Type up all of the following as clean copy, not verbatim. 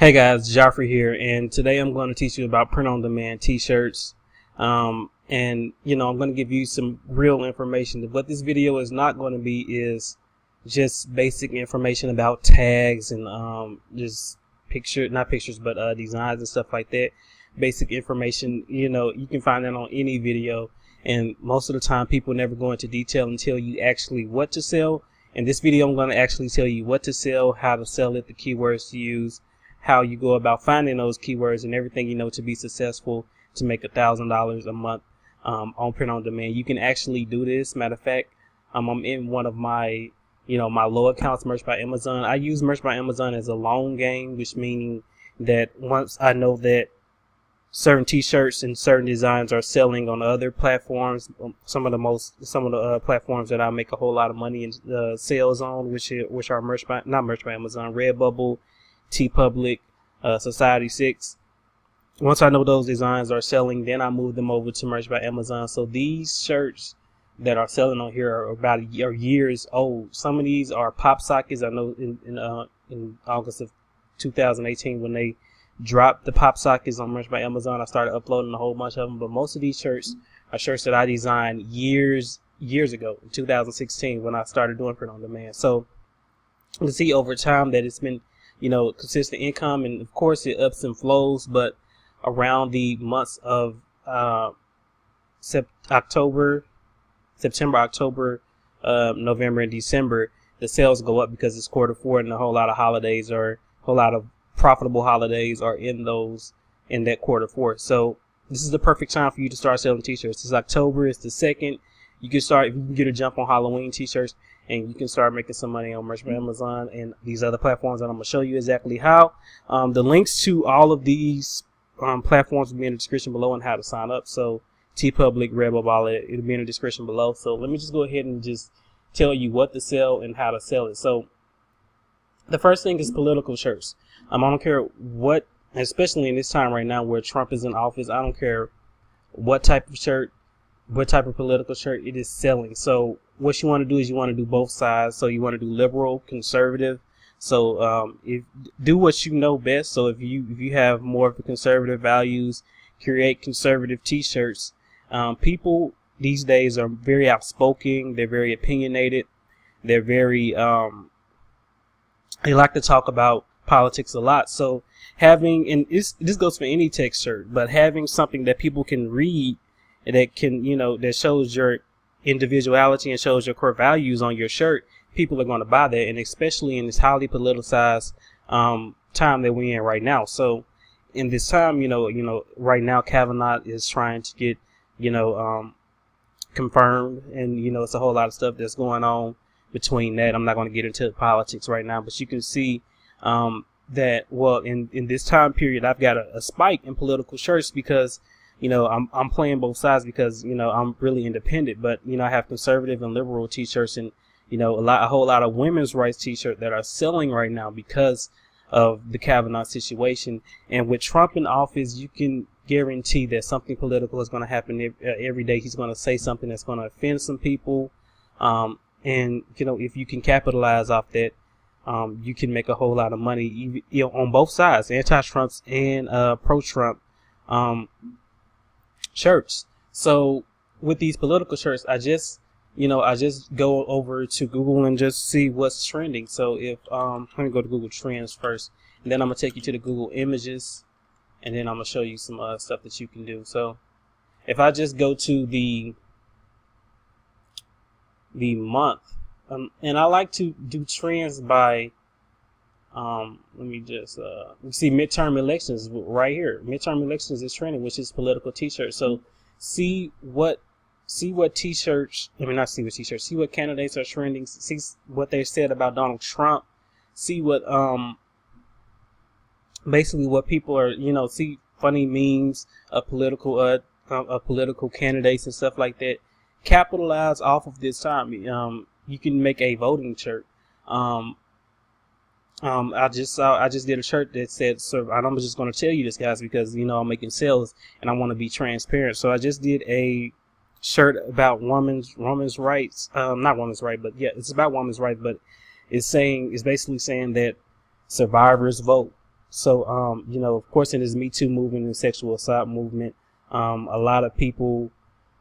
Hey guys, Joffrey here, and today I'm going to teach you about print-on-demand t-shirts. And I'm going to give you some real information. What this video is not going to be is just basic information about tags and just not pictures, but designs and stuff like that. Basic information, you can find that on any video, and most of the time people never go into detail and tell you actually what to sell. In this video, I'm going to actually tell you what to sell, how to sell it, the keywords to use, how you go about finding those keywords, and everything to be successful to make $1,000 a month on print on demand. You can actually do this. Matter of fact, I'm in one of my my low accounts, Merch by Amazon. I use Merch by Amazon as a long game, which meaning that once I know that certain t-shirts and certain designs are selling on other platforms, some of the platforms that I make a whole lot of money in sales on, which are not Merch by Amazon, Redbubble, TeePublic, Society 6. Once I know those designs are selling, then I move them over to Merch by Amazon. So these shirts that are selling on here are years old. Some of these are pop sockets. I know in August of 2018, when they dropped the pop sockets on Merch by Amazon, I started uploading a whole bunch of them. But most of these shirts are shirts that I designed years ago, in 2016, when I started doing print on demand. So you can see over time that it's been consistent income, and of course it ups and flows, but around the months of September, October, November, and December, the sales go up because it's quarter four, and a whole lot of holidays, or a whole lot of profitable holidays are in that quarter four. So this is the perfect time for you to start selling t-shirts. It's October, it's the 2nd. You can get a jump on Halloween t-shirts, and you can start making some money on Merch by Amazon and these other platforms, and I'm going to show you exactly how. The links to all of these platforms will be in the description below, and how to sign up. So TeePublic, Redbubble, it'll be in the description below. So let me just go ahead and just tell you what to sell and how to sell it. So the first thing is political shirts. I don't care what, especially in this time right now where Trump is in office, I don't care what type of shirt, what type of political shirt it is selling. So what you want to do is you want to do both sides. So you want to do liberal, conservative. So do what you know best. So if you have more of the conservative values, create conservative t-shirts. People these days are very outspoken. They're very opinionated. They're very they like to talk about politics a lot. So having, this goes for any text shirt, but having something that people can read, that can that shows your individuality and shows your core values on your shirt, people are going to buy that, and especially in this highly politicized time that we're in right now. So in this time, right now Kavanaugh is trying to get confirmed, and it's a whole lot of stuff that's going on between that. I'm not going to get into politics right now, but you can see that, well, in this time period, I've got a spike in political shirts because I'm playing both sides, because I'm really independent, but I have conservative and liberal t-shirts, and a whole lot of women's rights t-shirts that are selling right now because of the Kavanaugh situation. And with Trump in office, you can guarantee that something political is going to happen every day. He's going to say something that's going to offend some people, and if you can capitalize off that, you can make a whole lot of money, on both sides, anti-Trumps and pro-Trump shirts. So with these political shirts, I just go over to Google and just see what's trending. So if let me go to Google Trends first, and then I'm gonna take you to the Google Images, and then I'm gonna show you some stuff that you can do. So if I just go to the month, and I like to do trends by let me just you see midterm elections right here. Midterm elections is trending, which is political t-shirts. So see what t-shirts, see what candidates are trending, see what they said about Donald Trump, see what basically what people are, see funny memes of political candidates and stuff like that. Capitalize off of this time. You can make a voting shirt. I just did a shirt that said, and I'm just going to tell you this, guys, because I'm making sales and I want to be transparent. So I just did a shirt about women's rights, not women's rights, but yeah, it's about women's rights, but it's basically saying that survivors vote. So, you know, of course, in this Me Too movement and sexual assault movement, a lot of people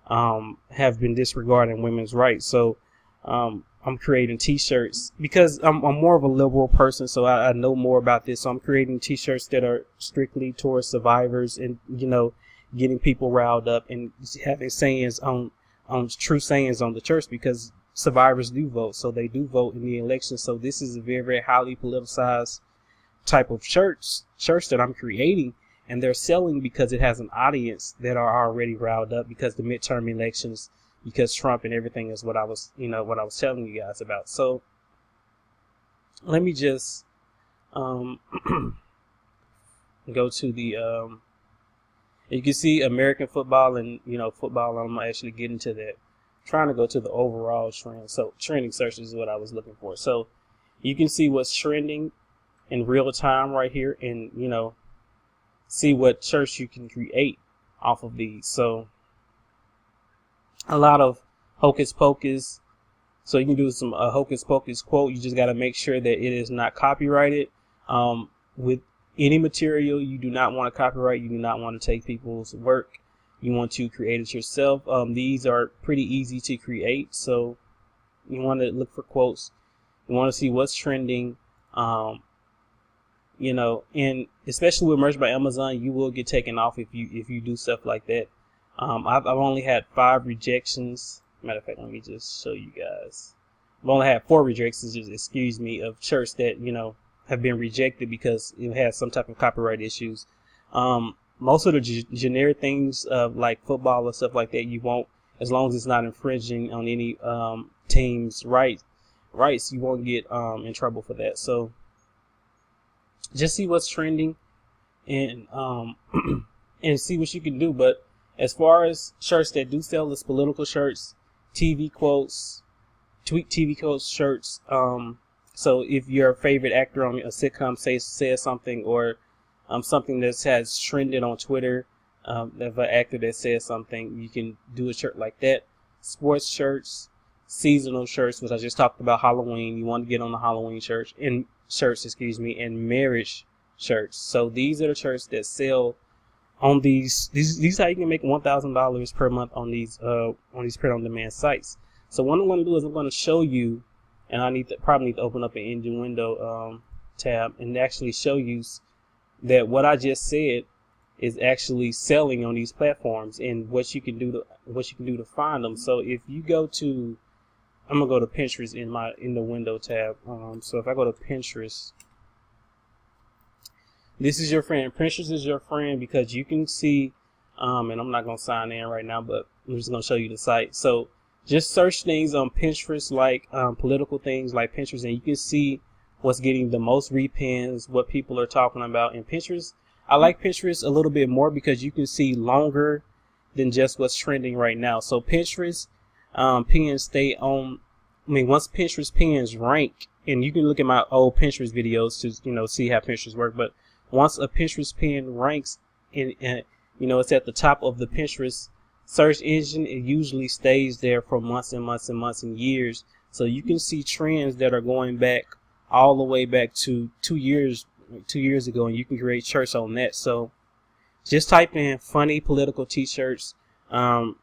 have been disregarding women's rights. So I'm creating t-shirts because I'm more of a liberal person, so I know more about this. So I'm creating t-shirts that are strictly towards survivors and, you know, getting people riled up and having sayings on true sayings on the church, because survivors do vote. So they do vote in the election. So this is a very, very highly politicized type of church that I'm creating, and they're selling because it has an audience that are already riled up because the midterm elections, because Trump and everything is what I was telling you guys about. So let me just go to the you can see American football and, you know, football. I'm gonna actually get into that. I'm trying to go to the overall trend. So trending searches is what I was looking for. So you can see what's trending in real time right here, and, you know, see what church you can create off of these. So a lot of hocus pocus. So you can do some hocus pocus quote. You just got to make sure that it is not copyrighted. With any material, you do not want to copyright. You do not want to take people's work. You want to create it yourself. These are pretty easy to create. So you want to look for quotes. You want to see what's trending. You know, and especially with merch by Amazon, you will get taken off if you do stuff like that. I've only had 5 rejections. Matter of fact, let me just show you guys. I've only had 4 rejections, excuse me, of shirts that, you know, have been rejected because it has some type of copyright issues. Most of the generic things like football or stuff like that, you won't, as long as it's not infringing on any team's rights, you won't get in trouble for that. So just see what's trending and and see what you can do. But as far as shirts that do sell, is political shirts, TV quotes, tweet TV quotes shirts. So if your favorite actor on a sitcom says something, or something that has trended on Twitter, of an actor that says something, you can do a shirt like that. Sports shirts, seasonal shirts, which I just talked about, Halloween. You want to get on the Halloween shirts, and marriage shirts. So these are the shirts that sell on these how you can make $1,000 per month on these print on demand sites. So what I'm going to do is I'm going to show you, and I probably need to open up an engine window tab and actually show you that what I just said is actually selling on these platforms, and what you can do to find them. So if you go to, I'm gonna go to Pinterest in the window tab. So if I go to Pinterest, this is your friend. Pinterest is your friend because you can see, and I'm not gonna sign in right now, but I'm just gonna show you the site. So just search things on Pinterest, like political things like Pinterest, and you can see what's getting the most repins, what people are talking about in Pinterest. I like Pinterest a little bit more because you can see longer than just what's trending right now. So Pinterest pins stay on. I mean, once Pinterest pins rank, and you can look at my old Pinterest videos to, you know, see how Pinterest work. But once a Pinterest pin ranks, and you know, it's at the top of the Pinterest search engine, it usually stays there for months and months and months and years. So you can see trends that are going back all the way back to 2 years ago, and you can create shirts on that. So just type in funny political t-shirts, you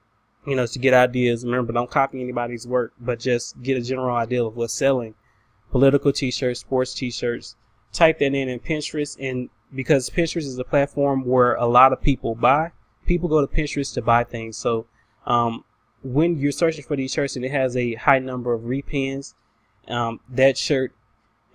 know, to get ideas. Remember, don't copy anybody's work, but just get a general idea of what's selling. Political t-shirts, sports t-shirts. Type that in Pinterest, and because Pinterest is a platform where a lot of people go to Pinterest to buy things. So when you're searching for these shirts and it has a high number of repins, that shirt,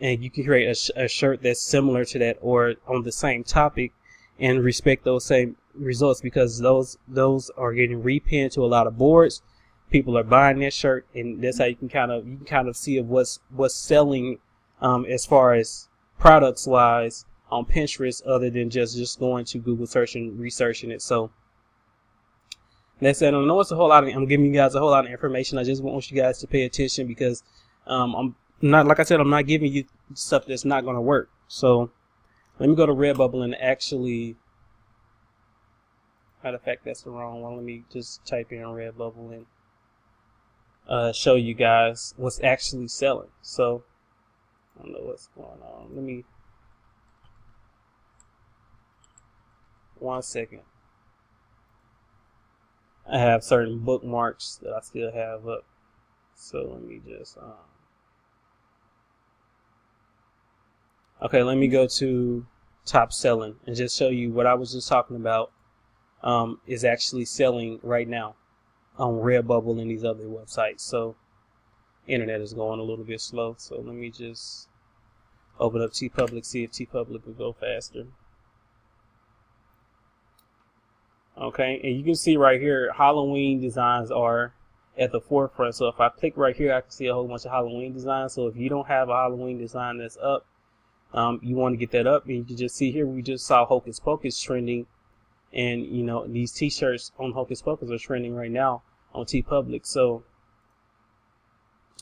and you can create a shirt that's similar to that or on the same topic and respect those same results, because those are getting repinned to a lot of boards. People are buying that shirt, and that's how you can kind of see of what's selling as far as products wise on Pinterest, other than just going to Google search and researching it. So that's it. I know it's I'm giving you guys a whole lot of information. I just want you guys to pay attention, because I'm not, like I said, I'm not giving you stuff that's not going to work. So let me go to Redbubble and actually, matter of fact, that's the wrong one. Let me just type in Redbubble and show you guys what's actually selling. So I don't know what's going on. 1 second. I have certain bookmarks that I still have up. So let me just, okay, let me go to top selling and just show you what I was just talking about is actually selling right now on Redbubble and these other websites. So internet is going a little bit slow. So let me just open up TeePublic, see if TeePublic will go faster. Okay, and you can see right here, Halloween designs are at the forefront. So if I click right here, I can see a whole bunch of Halloween designs. So if you don't have a Halloween design that's up, you want to get that up, and you can just see here, we just saw Hocus Pocus trending, and you know, these t-shirts on Hocus Pocus are trending right now on TeePublic. So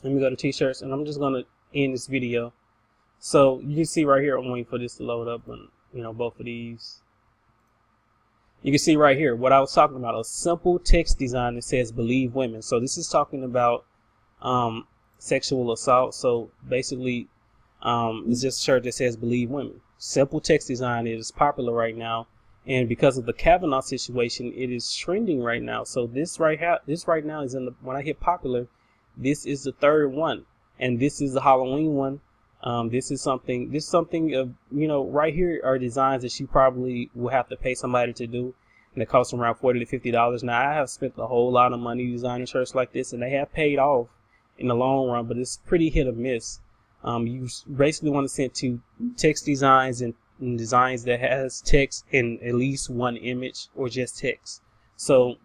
let me go to t-shirts, and I'm just going to end this video. So you can see right here, I'm waiting for this to load up, and you know, both of these. You can see right here what I was talking about, a simple text design that says "Believe Women." So this is talking about sexual assault. So basically, it's just a shirt that says "Believe Women." Simple text design is popular right now, and because of the Kavanaugh situation, it is trending right now. So this right now is in the, when I hit popular, this is the third one, and this is the Halloween one. This is something of, you know, right here are designs that you probably will have to pay somebody to do, and it costs around $40 to $50. Now I have spent a whole lot of money designing shirts like this, and they have paid off in the long run, but it's pretty hit or miss. You basically want to send to text designs and designs that has text in at least one image or just text. So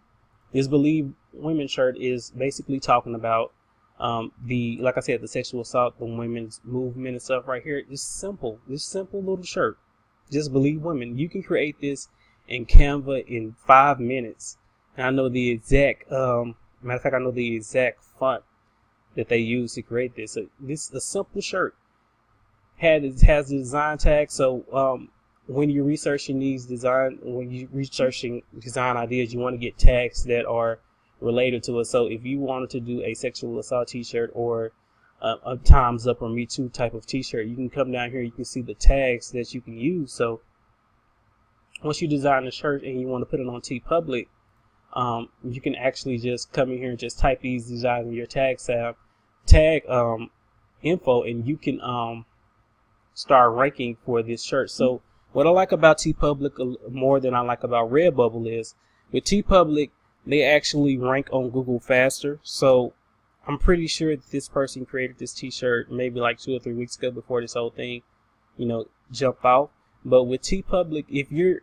this Believe Women shirt is basically talking about like I said, the sexual assault, the women's movement and stuff right here. It's simple. This simple little shirt. Just Believe Women. You can create this in Canva in 5 minutes. And I know the exact, matter of fact, I know the exact font that they use to create this. So this is a simple shirt. Has the design tag. So when you're researching these when you're researching design ideas, you want to get tags that are related to it. So if you wanted to do a sexual assault t-shirt or a Time's Up or Me Too type of t-shirt, you can come down here, you can see the tags that you can use. So once you design a shirt and you want to put it on TeePublic, you can actually just come in here and just type these designs in your tag info, and you can start ranking for this shirt. So what I like about TeePublic more than I like about Redbubble is with TeePublic, they actually rank on Google faster. So I'm pretty sure that this person created this t-shirt maybe like 2 or 3 weeks ago before this whole thing, you know, jumped off. But with TeePublic, if you're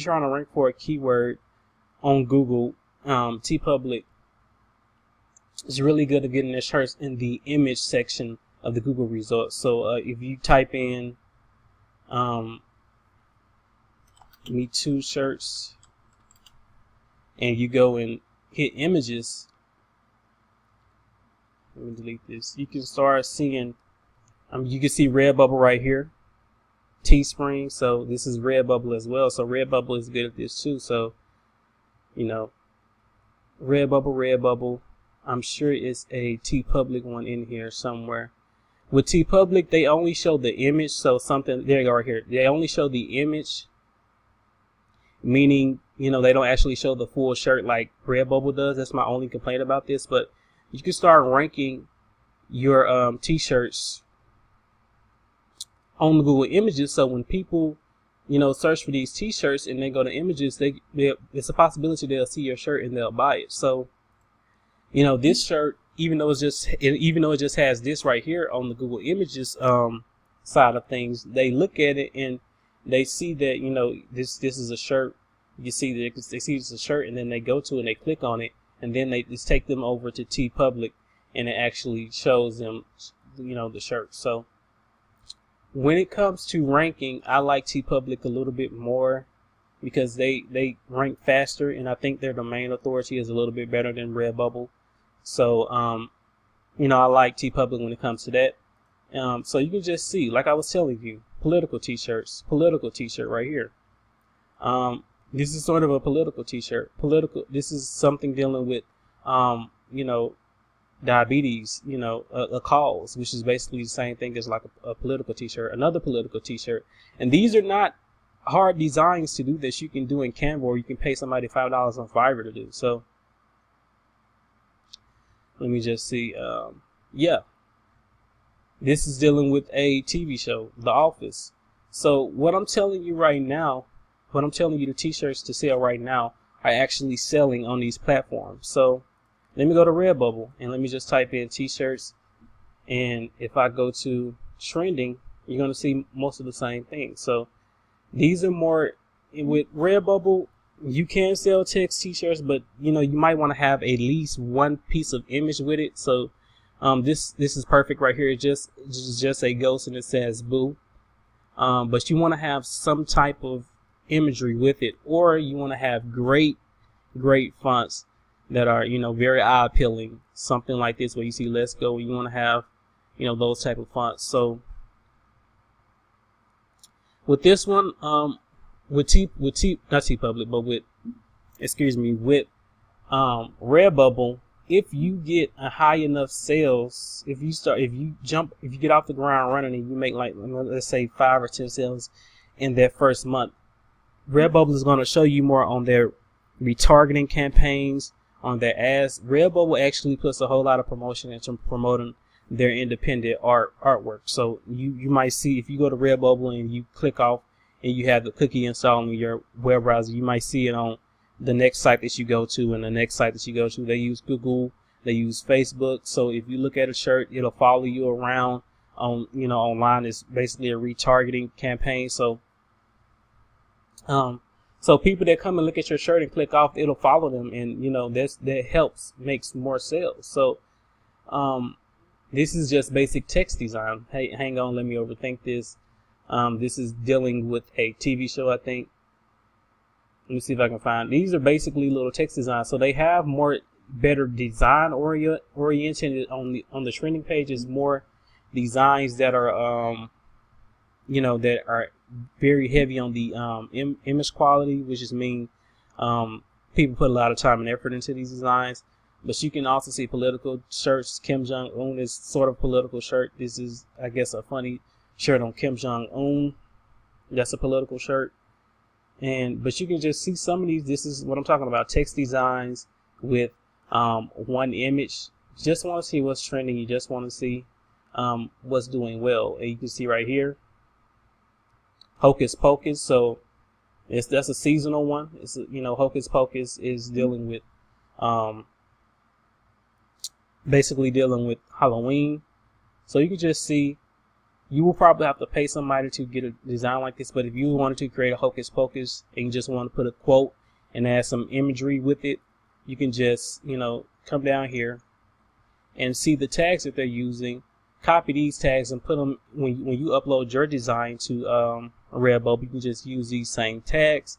trying to rank for a keyword on Google, TeePublic is really good at getting their shirts in the image section of the Google results. So if you type in Me Too shirts, and you go and hit images, let me delete this, you can start seeing, you can see Redbubble right here, Teespring. So this is Redbubble as well. So Redbubble is good at this too. So, you know, Redbubble, I'm sure it's a TeePublic one in here somewhere. With TeePublic, they only show the image. So something, there you go right here. They only show the image, meaning, you know, they don't actually show the full shirt like Redbubble does. That's my only complaint about this. But you can start ranking your t-shirts on the Google Images. So when people, you know, search for these t-shirts and they go to images, it's a possibility they'll see your shirt and they'll buy it. So, you know, this shirt, even though it just has this right here on the Google Images side of things, they look at it and they see that, you know, this is a shirt. You see that they see it's a shirt, and then they go to it and they click on it, and then they just take them over to TeePublic, and it actually shows them, you know, the shirt. So when it comes to ranking, I like TeePublic a little bit more because they rank faster, and I think their domain authority is a little bit better than Redbubble. So you know, I like TeePublic when it comes to that. So you can just see, like I was telling you, political t-shirts, political t-shirt right here. This is sort of a political t-shirt. This is something dealing with, you know, diabetes, you know, a cause, which is basically the same thing as like a political t-shirt, another political t-shirt. And these are not hard designs to do this you can do in Canva, or you can pay somebody $5 on Fiverr to do. So let me just see. Yeah, this is dealing with a TV show, The Office. So what I'm telling you right now, what I'm telling you, the t-shirts to sell right now are actually selling on these platforms. So let me go to Redbubble and let me just type in t-shirts. And if I go to trending, you're going to see most of the same thing. So these are more, with Redbubble, you can sell text t-shirts, but you might want to have at least one piece of image with it. So this is perfect right here. It's just a ghost and it says boo. But you want to have some type of imagery with it, or you want to have great fonts that are very eye appealing, something like this where you see let's go. You want to have those type of fonts. So with this one, with Redbubble, if you get a high enough sales, if you get off the ground running and you make, like, let's say 5 or 10 sales in that first month, Redbubble is going to show you more on their retargeting campaigns, on their ads. Redbubble actually puts a whole lot of promotion into promoting their independent artwork. So you might see, if you go to Redbubble and you click off and you have the cookie installed on your web browser, you might see it on the next site that you go to, and the next site that you go to. They use Google, they use Facebook. So if you look at a shirt, it'll follow you around on online. It's basically a retargeting campaign. So so people that come and look at your shirt and click off, it'll follow them, and that helps, makes more sales. So this is just basic text design. Hey, hang on, let me overthink this. This is dealing with a TV show, I think. Let me see if I can find. These are basically little text designs. So they have better design oriented on the trending page. Is more designs that are that are very heavy on the image quality, which just mean people put a lot of time and effort into these designs. But you can also see political shirts. Kim Jong-un is sort of political shirt. This is, I guess, a funny shirt on Kim Jong-un. That's a political shirt. But you can just see some of these. This is what I'm talking about. Text designs with one image. You just want to see what's trending. You just want to see what's doing well. And you can see right here, Hocus Pocus. So that's a seasonal one. It's Hocus Pocus is dealing with basically dealing with Halloween. So you can just see, you will probably have to pay somebody to get a design like this. But if you wanted to create a Hocus Pocus and you just want to put a quote and add some imagery with it, you can just come down here and see the tags that they're using. Copy these tags and put them when you upload your design to Redbubble. You can just use these same tags.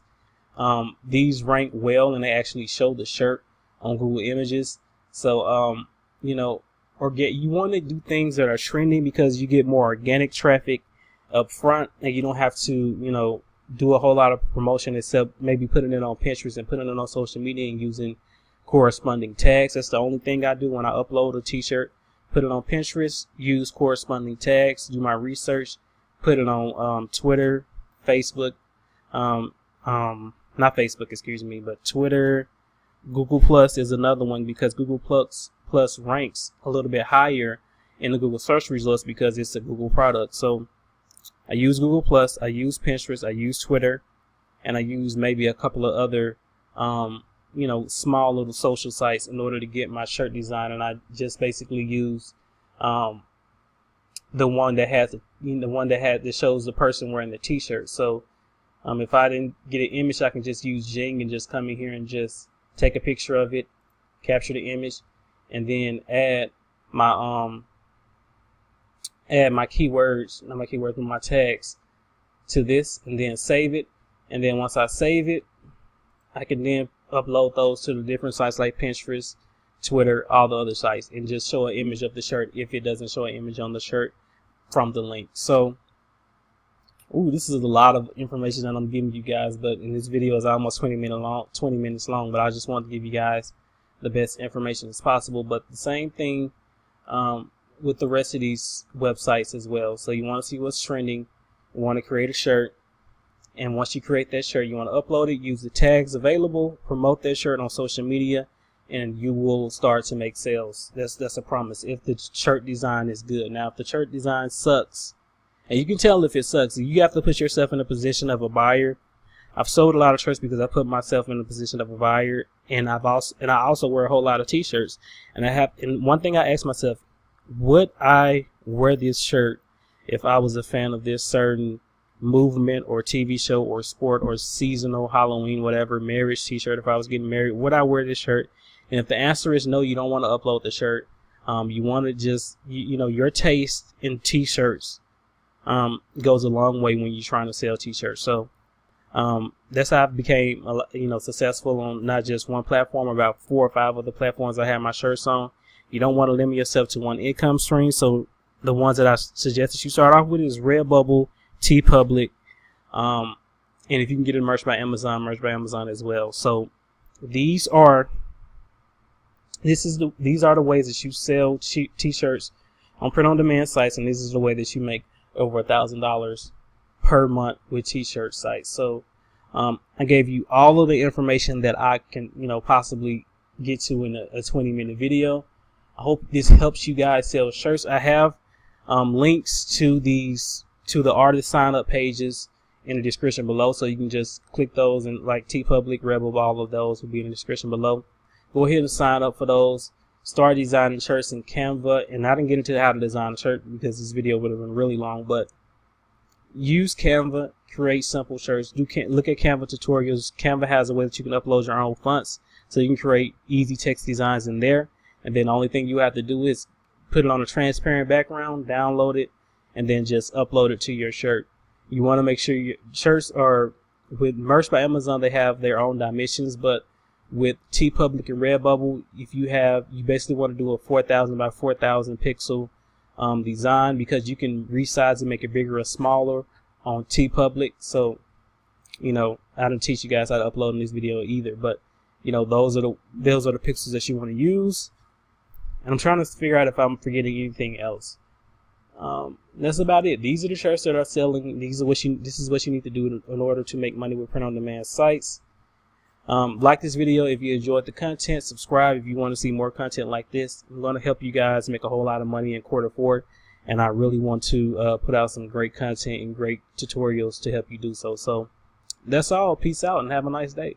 These rank well, and they actually show the shirt on Google Images. So you want to do things that are trending, because you get more organic traffic up front, and you don't have to do a whole lot of promotion, except maybe putting it on Pinterest and putting it on social media and using corresponding tags. That's the only thing I do when I upload a t-shirt. Put it on Pinterest, use corresponding tags, do my research, put it on Twitter, Facebook, not Facebook, excuse me, but Twitter. Google Plus is another one, because Google Plus ranks a little bit higher in the Google search results because it's a Google product. So I use Google Plus, I use Pinterest, I use Twitter, and I use maybe a couple of other small little social sites in order to get my shirt design. And I just basically use the one that has that shows the person wearing the t-shirt. So if I didn't get an image, I can just use Jing and just come in here and just take a picture of it, capture the image, and then add my keywords, not my keywords, but my tags to this, and then save it. And then once I save it, I can then upload those to the different sites like Pinterest, Twitter, all the other sites, and just show an image of the shirt if it doesn't show an image on the shirt from the link. So this is a lot of information that I'm giving you guys, but in this video is almost 20 minutes long, but I just wanted to give you guys the best information as possible. But the same thing with the rest of these websites as well. So you want to see what's trending, you want to create a shirt, And once you create that shirt, you want to upload it, use the tags available, promote that shirt on social media, and you will start to make sales. That's a promise if the shirt design is good. Now, if the shirt design sucks, and you can tell if it sucks, you have to put yourself in a position of a buyer. I've sold a lot of shirts because I put myself in a position of a buyer, and I also wear a whole lot of t-shirts. And one thing I ask myself, would I wear this shirt if I was a fan of this certain movement or TV show or sport or seasonal, Halloween, whatever, marriage t-shirt? If I was getting married, would I wear this shirt? And if the answer is no, you don't want to upload the shirt. You want to just, your taste in t-shirts goes a long way when you're trying to sell t-shirts. So that's how I became, successful on not just one platform, about 4 or 5 other platforms I have my shirts on. You don't want to limit yourself to one income stream. So the ones that I suggest that you start off with is Redbubble, TeePublic, and if you can get it merch by Amazon as well. So these are the ways that you sell t-shirts on print-on-demand sites, and this is the way that you make over $1,000 per month with t-shirt sites. So I gave you all of the information that I can possibly get to in a 20-minute video. I hope this helps you guys sell shirts. I have links to the artist sign up pages in the description below, so you can just click those, and like TeePublic, Redbubble, all of those will be in the description below. Go ahead and sign up for those. Start designing shirts in Canva. And I didn't get into how to design a shirt because this video would have been really long, but use Canva, create simple shirts. Look at Canva tutorials. Canva has a way that you can upload your own fonts, so you can create easy text designs in there. And then the only thing you have to do is put it on a transparent background, download it, and then just upload it to your shirt. You want to make sure your shirts are with merch by Amazon. They have their own dimensions, but with TeePublic and Redbubble, you basically want to do a 4,000 by 4,000 pixel design, because you can resize and make it bigger or smaller on TeePublic. So, I don't teach you guys how to upload in this video either, but those are the pixels that you want to use. And I'm trying to figure out if I'm forgetting anything else. That's about it. These are the shirts that are selling. This is what you need to do in order to make money with print-on-demand sites. Like this video if you enjoyed the content. Subscribe if you want to see more content like this. I'm going to help you guys make a whole lot of money in Q4, and I really want to put out some great content and great tutorials to help you do so. So that's all. Peace out and have a nice day.